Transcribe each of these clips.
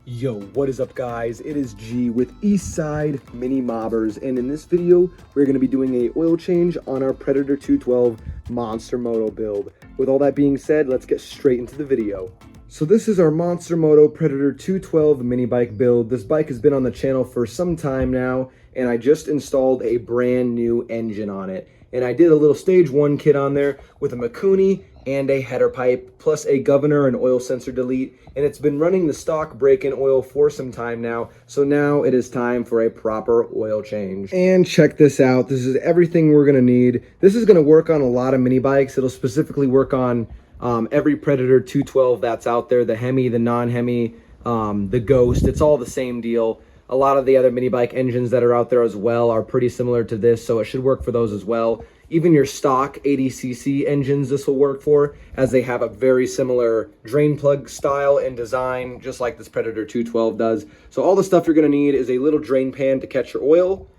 Yo, what is up guys? It is G with EastSideMiniMobberz, and in this video, we're going to be doing a oil change on our Predator 212 Monster Moto build. With all that being said, let's get straight into the video. So this is our Monster Moto Predator 212 mini bike build. This bike has been on the channel for some time now, and I just installed a brand new engine on it. And I did a little stage 1 kit on there with a Mikuni and a header pipe, plus a governor and oil sensor delete, and it's been running the stock break-in oil for some time now, so now it is time for a proper oil change. And check this out, this is everything we're gonna need. This is gonna work on a lot of mini bikes. It'll specifically work on every Predator 212 that's out there, the Hemi, the non-Hemi, the Ghost, it's all the same deal. A lot of the other mini bike engines that are out there as well are pretty similar to this, so it should work for those as well. Even your stock 80cc engines this will work for, as they have a very similar drain plug style and design, just like this Predator 212 does. So all the stuff you're going to need is a little drain pan to catch your oil,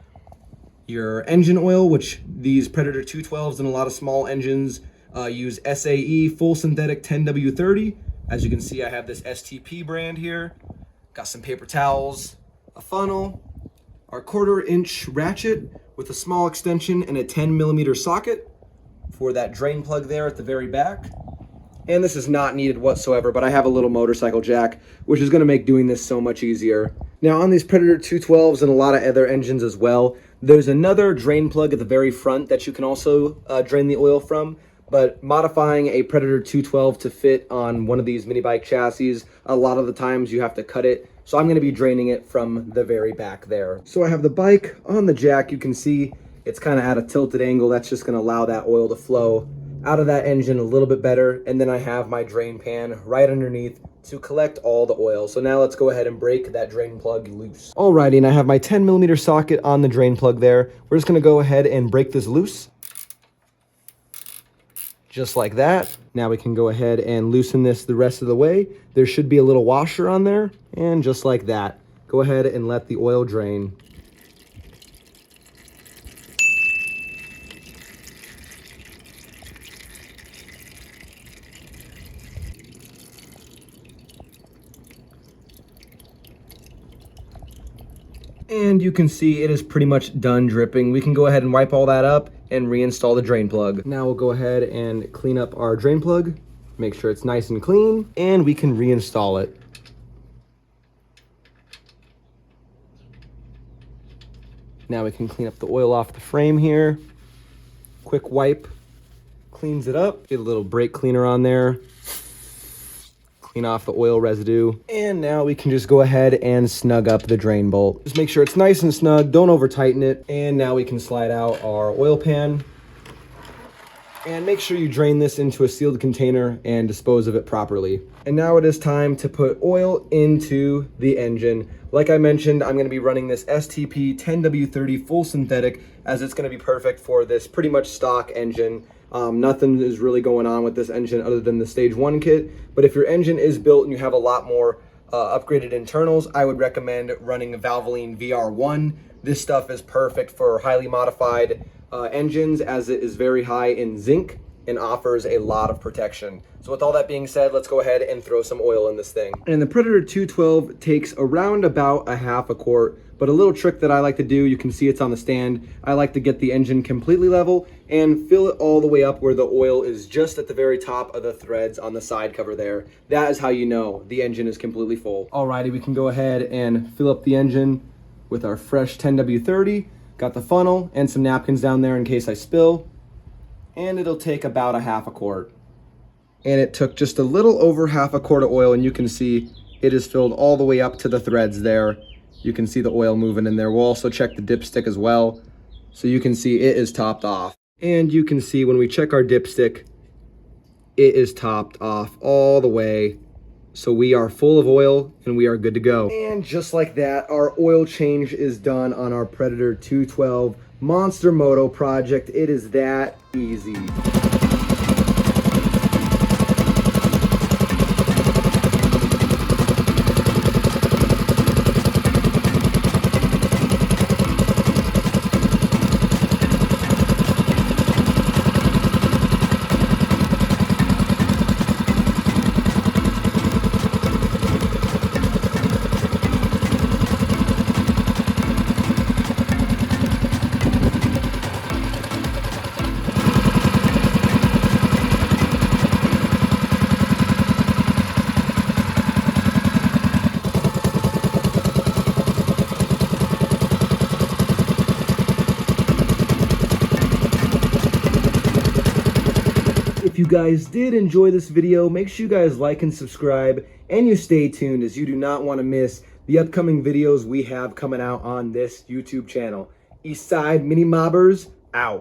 your engine oil, which these Predator 212s and a lot of small engines use SAE full synthetic 10W30. As you can see, I have this STP brand here. Got some paper towels, a funnel, our 1/4-inch ratchet with a small extension and a 10mm socket for that drain plug there at the very back. And this is not needed whatsoever, but I have a little motorcycle jack, which is going to make doing this so much easier. Now on these Predator 212s and a lot of other engines as well, there's another drain plug at the very front that you can also drain the oil from. But modifying a Predator 212 to fit on one of these mini bike chassis, a lot of the times you have to cut it. So I'm going to be draining it from the very back there. So I have the bike on the jack. You can see it's kind of at a tilted angle. That's just going to allow that oil to flow out of that engine a little bit better. And then I have my drain pan right underneath to collect all the oil. So now let's go ahead and break that drain plug loose. Alrighty, and I have my 10mm socket on the drain plug there. We're just going to go ahead and break this loose. Just like that. Now we can go ahead and loosen this the rest of the way. There should be a little washer on there, and just like that, go ahead and let the oil drain. And you can see it is pretty much done dripping. We can go ahead and wipe all that up and reinstall the drain plug. Now we'll go ahead and clean up our drain plug, make sure it's nice and clean, and we can reinstall it. Now we can clean up the oil off the frame here. Quick wipe, cleans it up. Get a little brake cleaner on there. Clean off the oil residue. And now we can just go ahead and snug up the drain bolt. Just make sure it's nice and snug, don't over tighten it. And now we can slide out our oil pan. And make sure you drain this into a sealed container and dispose of it properly. And now it is time to put oil into the engine. Like I mentioned, I'm going to be running this STP 10W30 full synthetic, as it's going to be perfect for this pretty much stock engine. Nothing is really going on with this engine other than the stage 1 kit. But if your engine is built and you have a lot more upgraded internals, I would recommend running a Valvoline VR1. This stuff is perfect for highly modified engines, as it is very high in zinc and offers a lot of protection. So with all that being said, let's go ahead and throw some oil in this thing. And the Predator 212 takes around about a half a quart, but a little trick that I like to do, you can see it's on the stand, I like to get the engine completely level and fill it all the way up where the oil is just at the very top of the threads on the side cover there. That is how you know the engine is completely full. Alrighty, we can go ahead and fill up the engine with our fresh 10W30. Got the funnel and some napkins down there in case I spill. And it'll take about a half a quart. And it took just a little over half a quart of oil, and you can see it is filled all the way up to the threads there. You can see the oil moving in there. We'll also check the dipstick as well. So you can see it is topped off. And you can see when we check our dipstick, it is topped off all the way. So we are full of oil and we are good to go. And just like that, our oil change is done on our Predator 212 Monster Moto project. It is that easy. if you guys did enjoy this video, make sure you guys like and subscribe, and you stay tuned as you do not want to miss the upcoming videos we have coming out on this YouTube channel. EastSideMiniMobberz out.